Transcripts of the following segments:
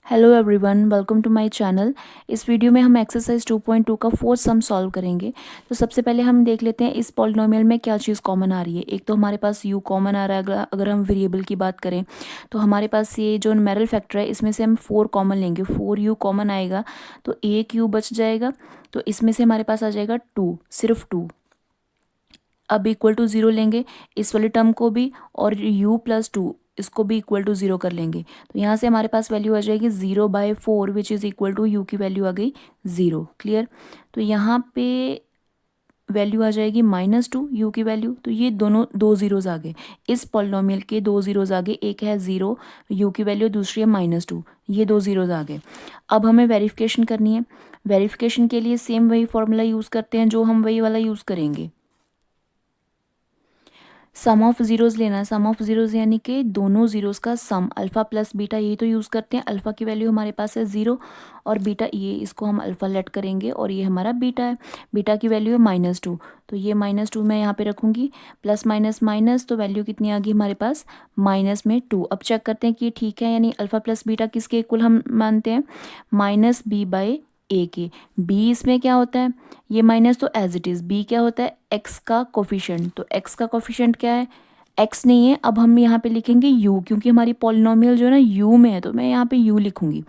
Hello everyone, welcome to my channel. इस video में हम एक्सरसाइज 2.2 का फोर्थ सम सॉल्व करेंगे। तो सबसे पहले हम देख लेते हैं इस पॉलिनोमियल में क्या चीज़ कॉमन आ रही है। एक तो हमारे पास u कॉमन आ रहा है। अगर हम वेरिएबल की बात करें तो हमारे पास ये जो न्यूमेरल फैक्टर है इसमें से हम 4 कॉमन लेंगे। 4u कॉमन आएगा तो एक u बच जाएगा। तो इसमें से हमारे पास आ जाएगा 2, सिर्फ 2। अब इक्वल टू 0 लेंगे इस वाले टर्म को भी, और u+2 इसको भी इक्वल टू 0 कर लेंगे। तो यहाँ से हमारे पास वैल्यू आ जाएगी 0/4 which is equal to u की वैल्यू आ गई 0। क्लियर। तो यहाँ पे वैल्यू आ जाएगी -2 u की वैल्यू। तो ये दोनों दो ज़ीरोज़ आ गए। इस पॉलिनोमियल के दो ज़ीरोज़ आ गए, एक है 0 u की वैल्यू, दूसरी है -2। ये दो ज़ीरोज़ आ गए। अब हमें वेरिफिकेशन करनी है। वेरिफिकेशन के लिए सेम वही फॉर्मूला यूज़ करते हैं जो हम वही वाला यूज़ करेंगे। सम ऑफ ज़ीरोज़ लेना है। सम ऑफ ज़ीरोज़ यानी कि दोनों ज़ीरोज़ का सम, अल्फ़ा प्लस बीटा, यही तो यूज़ करते हैं। अल्फ़ा की वैल्यू हमारे पास है 0 और बीटा, ये इसको हम अल्फ़ा लेट करेंगे और ये हमारा बीटा है। बीटा की वैल्यू है -2, तो ये -2 मैं यहाँ पे रखूँगी। प्लस माइनस माइनस, तो वैल्यू कितनी आ गई हमारे पास -2। अब चेक करते हैं कि ठीक है, यानी अल्फ़ा प्लस बीटा किसके इक्वल हम मानते हैं, -b/a के। b इसमें क्या होता है, ये माइनस तो एज इट इज़। b क्या होता है, x का कोफिशिएंट। तो x का कोफिशिएंट क्या है, x नहीं है। अब हम यहाँ पे लिखेंगे u, क्योंकि हमारी पॉलिनोमियल जो है ना u में है, तो मैं यहाँ पे u लिखूंगी।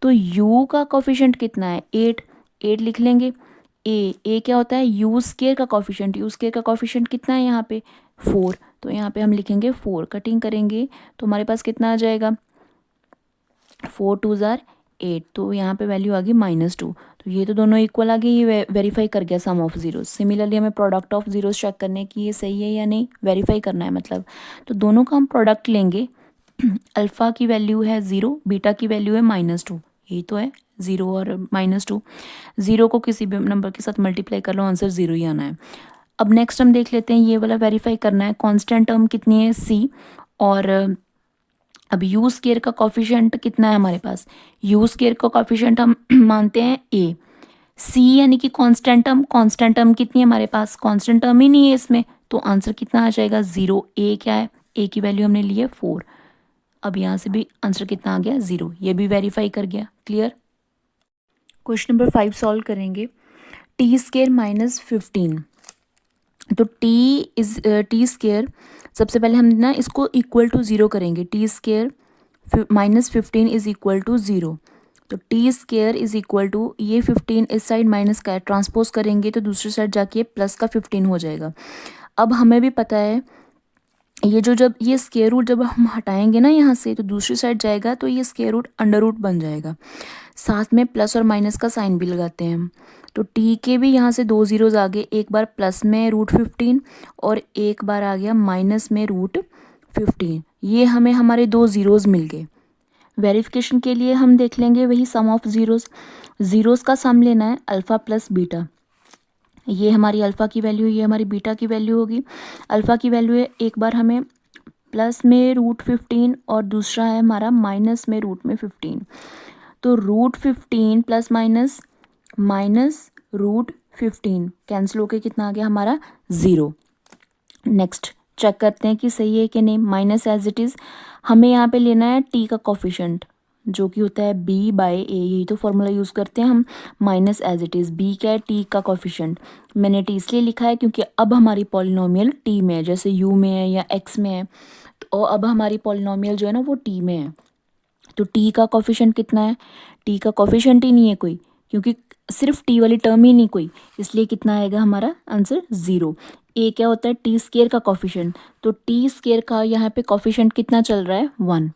तो u का कोफिशिएंट कितना है, 8। 8 लिख लेंगे। a क्या होता है, u स्क्वायर का कोफिशिएंट। u स्क्वायर का कोफिशिएंट कितना है यहाँ पे, 4। तो यहाँ पे हम लिखेंगे 4। कटिंग करेंगे तो हमारे पास कितना आ जाएगा, 4 2 ज़ार 8। तो यहाँ पे वैल्यू आ गई -2। तो ये तो दोनों इक्वल आ गई, ये वेरीफाई कर गया सम ऑफ ज़ीरोज़। सिमिलरली हमें प्रोडक्ट ऑफ ज़ीरोज़ चेक करने की, ये सही है या नहीं, वेरीफाई करना है मतलब। तो दोनों का हम प्रोडक्ट लेंगे। अल्फ़ा की वैल्यू है 0, बीटा की वैल्यू है -2। यही तो है, 0 और -2। 0 को किसी भी नंबर के साथ मल्टीप्लाई कर लो, आंसर 0 ही आना है। अब नेक्स्ट हम देख लेते हैं, ये वाला वेरीफाई करना है। कॉन्स्टेंट टर्म कितनी है, c। और अब यू स्केयर का कॉफिशिएंट कितना है हमारे पास, यू स्केयर का कॉफिशिएंट हम मानते हैं ए। सी यानी कि कांस्टेंट टर्म, कांस्टेंट टर्म कितनी है हमारे पास, कांस्टेंट टर्म ही नहीं है इसमें, तो आंसर कितना आ जाएगा 0। ए क्या है, ए की वैल्यू हमने ली है 4। अब यहाँ से भी आंसर कितना आ गया 0, ये भी वेरीफाई कर गया। क्लियर। क्वेश्चन नंबर 5 सॉल्व करेंगे। T square -15। तो टी स्केयर, सबसे पहले हम ना इसको इक्वल टू 0 करेंगे। T square -15 is equal to 0। तो T square is equal to, ये 15 इस साइड माइनस का है, ट्रांसपोज करेंगे तो दूसरी साइड जाके प्लस का 15 हो जाएगा। अब हमें भी पता है ये जब ये स्केयर रूट जब हम हटाएंगे ना यहाँ से, तो दूसरी साइड जाएगा तो ये स्केयर रूट अंडर रूट बन जाएगा। साथ में प्लस और माइनस का साइन भी लगाते हैं हम। तो टी के भी यहाँ से दो ज़ीरोज़ आ गए, एक बार प्लस में √15 और एक बार आ गया माइनस में √15। ये हमें हमारे दो ज़ीरोज़ मिल गए। वेरिफिकेशन के लिए हम देख लेंगे वही सम ऑफ ज़ीरोज़। ज़ीरोज़ का सम लेना है, अल्फ़ा प्लस बीटा। ये हमारी अल्फ़ा की वैल्यू, ये हमारी बीटा की वैल्यू होगी। अल्फ़ा की वैल्यू है, एक बार हमें प्लस में √15 और दूसरा है हमारा माइनस में √15। तो √15 प्लस माइनस -√15 कैंसिल होके कितना आ गया हमारा 0। नेक्स्ट चेक करते हैं कि सही है कि नहीं। माइनस एज इट इज़, हमें यहाँ पे लेना है टी का कोफिशिएंट जो कि होता है b/a, यही तो फॉर्मूला यूज़ करते हैं हम। Minus as it is, b क्या है, टी का कोफिशिएंट। मैंने टी इसलिए लिखा है क्योंकि अब हमारी पॉलिनोमियल टी में है, जैसे u में है या x में है, तो अब हमारी पॉलिनोमियल जो है ना वो टी में है। तो टी का कोफिशिएंट कितना है, टी का कोफिशिएंट ही नहीं है कोई, क्योंकि सिर्फ टी वाली टर्म ही नहीं कोई, इसलिए कितना आएगा हमारा आंसर 0। ए क्या होता है, टी स्केयर का कोफिशिएंट। तो टी स्केयर का यहाँ पे कोफिशिएंट कितना चल रहा है, 1।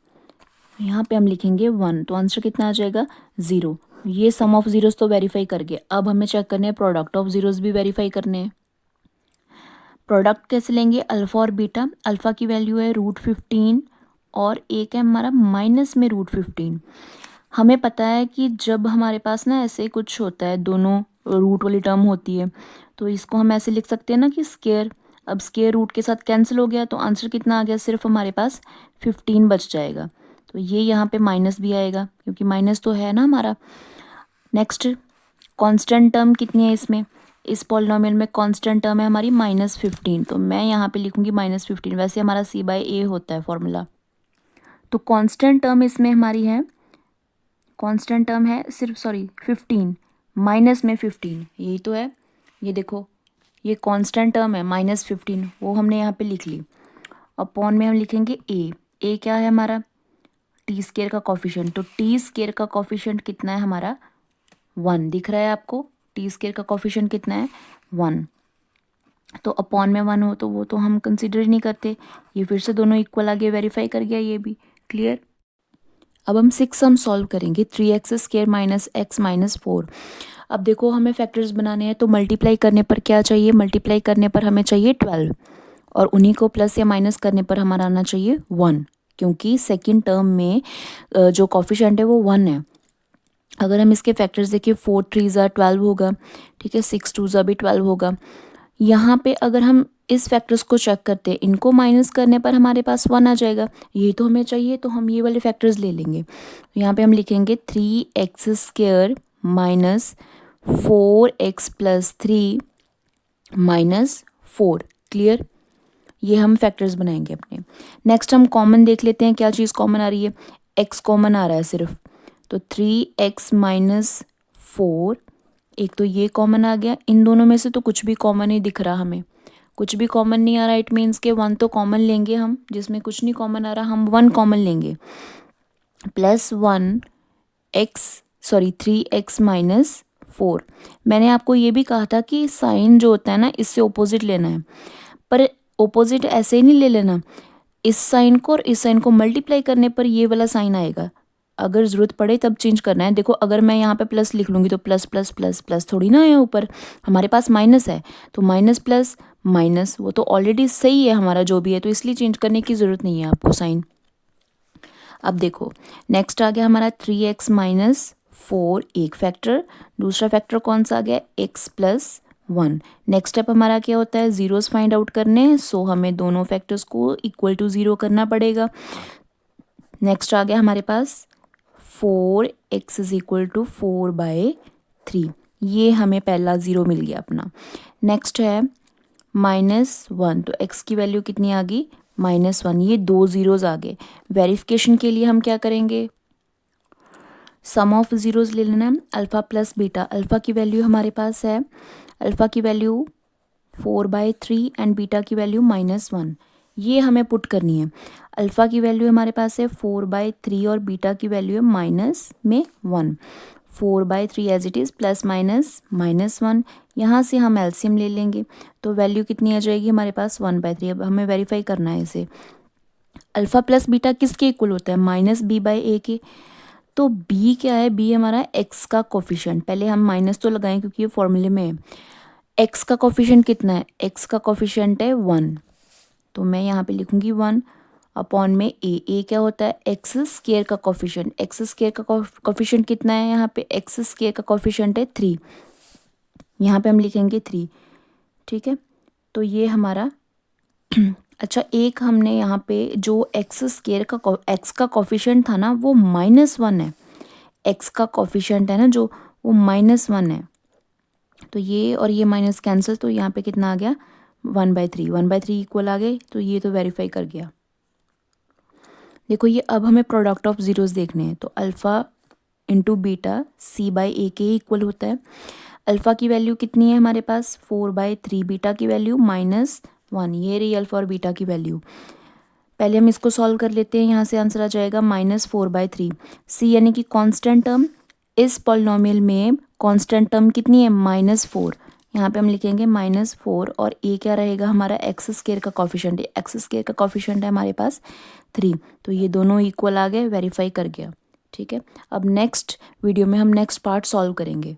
यहाँ पे हम लिखेंगे 1, तो आंसर कितना आ जाएगा 0। ये सम ऑफ ज़ीरोज़ तो वेरीफाई कर गए। अब हमें चेक करने हैं प्रोडक्ट ऑफ ज़ीरोज़ भी वेरीफाई करने हैं। प्रोडक्ट कैसे लेंगे, अल्फ़ा और बीटा। अल्फ़ा की वैल्यू है √15 और एक है हमारा माइनस में √15। हमें पता है कि जब हमारे पास ना ऐसे कुछ होता है, दोनों रूट वाली टर्म होती है, तो इसको हम ऐसे लिख सकते हैं ना कि स्केयर। अब स्केयर रूट के साथ कैंसिल हो गया, तो आंसर कितना आ गया, सिर्फ हमारे पास 15 बच जाएगा। तो ये यहाँ पे माइनस भी आएगा क्योंकि माइनस तो है ना हमारा। नेक्स्ट कांस्टेंट टर्म कितनी है इसमें, इस पॉलिनोमियल में कांस्टेंट टर्म है हमारी -15, तो मैं यहाँ पे लिखूंगी -15। वैसे हमारा c/a होता है फॉर्मूला। तो कांस्टेंट टर्म इसमें हमारी है कांस्टेंट टर्म है सिर्फ 15, माइनस में 15, यही तो है। ये देखो ये कांस्टेंट टर्म है -15, वो हमने यहाँ पे लिख ली। अपॉन में हम लिखेंगे ए क्या है हमारा टी स्केयर का कॉफिशेंट, तो टी स्केयर का कॉफिशेंट कितना है हमारा 1, दिख रहा है आपको। टी स्केयर का कॉफिशेंट कितना है 1, तो अपॉन में 1 हो तो वो तो हम कंसिडर ही नहीं करते। ये फिर से दोनों इक्वल आ गए, वेरीफाई कर गया ये भी, क्लियर। अब हम 6 सम सॉल्व करेंगे, 3x square minus x minus 4। अब देखो हमें फैक्टर्स बनाने हैं, तो मल्टीप्लाई करने पर क्या चाहिए, मल्टीप्लाई करने पर हमें चाहिए 12, और उन्हीं को प्लस या माइनस करने पर हमारा आना चाहिए 1, क्योंकि सेकंड टर्म में जो कॉफिशेंट है वो 1 है। अगर हम इसके फैक्टर्स देखिए 4 3 ज़ा 12 होगा, ठीक है, 6 2 ज़ा भी 12 होगा। यहाँ पे अगर हम इस फैक्टर्स को चेक करते हैं, इनको माइनस करने पर हमारे पास 1 आ जाएगा, ये तो हमें चाहिए, तो हम ये वाले फैक्टर्स ले लेंगे। यहाँ पे हम लिखेंगे 3x square minus 4x plus 3 minus 4, clear. ये हम फैक्टर्स बनाएंगे अपने। नेक्स्ट हम कॉमन देख लेते हैं, क्या चीज़ कॉमन आ रही है, x कॉमन आ रहा है सिर्फ, तो 3x माइनस 4, एक तो ये कॉमन आ गया। इन दोनों में से तो कुछ भी कॉमन नहीं दिख रहा हमें, कुछ भी कॉमन नहीं आ रहा, इट मीन्स के 1 तो कॉमन लेंगे हम, जिसमें कुछ नहीं कॉमन आ रहा हम 1 कॉमन लेंगे। Plus 3x minus 4। मैंने आपको ये भी कहा था कि साइन जो होता है ना, इससे ओपोजिट लेना है, पर ओपोजिट ऐसे ही नहीं ले लेना, इस साइन को और इस साइन को मल्टीप्लाई करने पर ये वाला साइन आएगा, अगर ज़रूरत पड़े तब चेंज करना है। देखो अगर मैं यहाँ पे प्लस लिख लूँगी तो प्लस प्लस प्लस प्लस थोड़ी ना है, ऊपर हमारे पास माइनस है, तो माइनस प्लस माइनस वो तो ऑलरेडी सही है हमारा जो भी है, तो इसलिए चेंज करने की ज़रूरत नहीं है आपको साइन। अब देखो नेक्स्ट आ गया हमारा 3x माइनस 4, एक फैक्टर, दूसरा फैक्टर कौन सा आ गया x प्लस 1। नेक्स्ट स्टेप हमारा क्या होता है, ज़ीरोज़ फाइंड आउट करने हैं, सो हमें दोनों फैक्टर्स को इक्वल टू 0 करना पड़ेगा। नेक्स्ट आ गया हमारे पास 4x इज इक्वल टू 4/3, ये हमें पहला 0 मिल गया अपना। नेक्स्ट है -1, तो x की वैल्यू कितनी आ गई -1, ये 2 ज़ीरोज़ आ गए। वेरिफिकेशन के लिए हम क्या करेंगे, सम ऑफ ज़ीरोज़ ले लेना, अल्फ़ा प्लस बीटा। अल्फ़ा की वैल्यू हमारे पास है, अल्फ़ा की वैल्यू 4/3 एंड बीटा की वैल्यू -1, ये हमें पुट करनी है। अल्फ़ा की वैल्यू हमारे पास है 4/3 और बीटा की वैल्यू है माइनस में 1, 4/3 as it is plus minus -1, यहाँ से हम एलसीएम ले लेंगे, तो वैल्यू कितनी आ जाएगी हमारे पास 1/3। अब हमें वेरीफाई करना है इसे, अल्फ़ा प्लस बीटा किसके इक्वल होता है, -b/a के, तो b क्या है, b हमारा x का कोफिशिएंट, पहले हम माइनस तो लगाएं क्योंकि ये फॉर्मूले में है। x का कोफिशिएंट कितना है, x का कोफिशिएंट है 1, तो मैं यहाँ पे लिखूंगी 1 अपॉन में a क्या होता है, एक्स स्क्वायर का कोफिशिएंट, एक्स स्क्वायर का कोफिशिएंट कितना है, यहाँ पे एक्स स्क्वायर का कोफिशिएंट है 3, यहाँ पे हम लिखेंगे 3, ठीक है। तो ये हमारा अच्छा, एक हमने यहाँ पे जो एक्स स्क्वायर का एक्स का कोफिशिएंट था ना वो -1 है, एक्स का कोफिशिएंट है ना जो, वो -1 है, तो ये और ये माइनस कैंसिल, तो यहाँ पे कितना आ गया 1/3 इक्वल आ गए, तो ये तो वेरीफाई कर गया। देखो ये अब हमें प्रोडक्ट ऑफ ज़ीरोज़ देखने हैं, तो अल्फ़ा इंटू बीटा c/a के इक्वल होता है। अल्फ़ा की वैल्यू कितनी है हमारे पास 4/3, बीटा की वैल्यू -1, ये रही अल्फ़ा और बीटा की वैल्यू। पहले हम इसको सॉल्व कर लेते हैं, यहाँ से आंसर आ जाएगा -4/3। c यानी कि कांस्टेंट टर्म, इस पॉलिनोमियल में कांस्टेंट टर्म कितनी है -4, यहाँ पे हम लिखेंगे -4, और a क्या रहेगा हमारा एक्स स्क्वायर का कॉफिशिएंट, एक्स स्क्वायर का कॉफिशिएंट है हमारे पास 3, तो ये दोनों इक्वल आ गए, वेरीफाई कर गया, ठीक है। अब नेक्स्ट वीडियो में हम नेक्स्ट पार्ट सॉल्व करेंगे।